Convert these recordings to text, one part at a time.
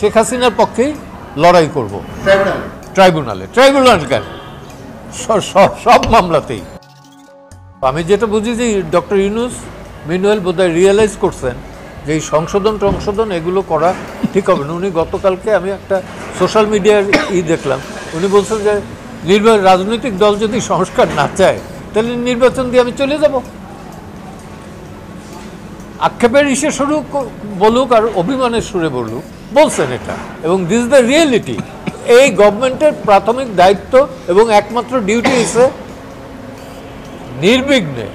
শেখ হাসিনার পক্ষেই লড়াই করব। ট্রাইব্যুনালে কেন, সব মামলাতেই। আমি যেটা বুঝি যে ডক্টর ইউনূস মিনুয়েল বোধহয় রিয়েলাইজ করছেন যে এই সংশোধন এগুলো করা ঠিক হবে না। উনি গতকালকে আমি একটা সোশ্যাল মিডিয়ার দেখলাম, উনি বলছেন যে রাজনৈতিক দল যদি সংস্কার না চায় তাহলে নির্বাচন দিয়ে আমি চলে যাব। আক্ষেপের শুরু বলুক আর অভিমানের সুরে বলছেন এটা, এবং দিস দ্য রিয়েলিটি। এই গভর্নমেন্টের প্রাথমিক দায়িত্ব এবং একমাত্র ডিউটি হচ্ছে নির্বিঘ্নে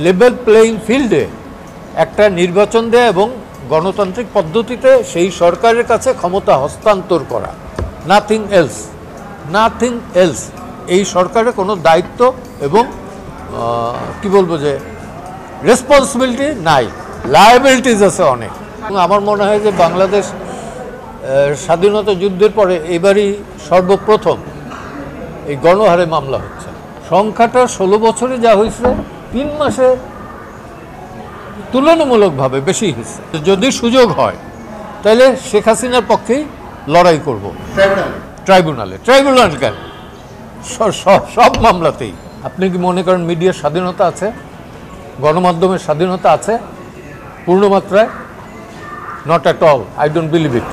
লেভেল প্লেইং ফিল্ডে একটা নির্বাচন দেয়া এবং গণতান্ত্রিক পদ্ধতিতে সেই সরকারের কাছে ক্ষমতা হস্তান্তর করা। Nothing else. এই সরকারের কোনো দায়িত্ব এবং কি বলবো যে রেসপন্সিবিলিটি নাই, লায়াবিলিটিস আছে অনেক। এবং আমার মনে হয় যে বাংলাদেশ স্বাধীনতা যুদ্ধের পরে এবারই সর্বপ্রথম এই গণহারে মামলা হচ্ছে। সংখ্যাটা 16 বছরে যা হয়েছে 3 মাসে তুলনামূলকভাবে বেশি হয়েছে। যদি সুযোগ হয় তাহলে শেখ হাসিনার পক্ষেই লড়াই করব। ট্রাইব্যুনালে কেন, সব মামলাতেই। আপনি কি মনে করেন মিডিয়ার স্বাধীনতা আছে, গণমাধ্যমের স্বাধীনতা আছে পূর্ণ মাত্রায়? Not at all, I don't believe it.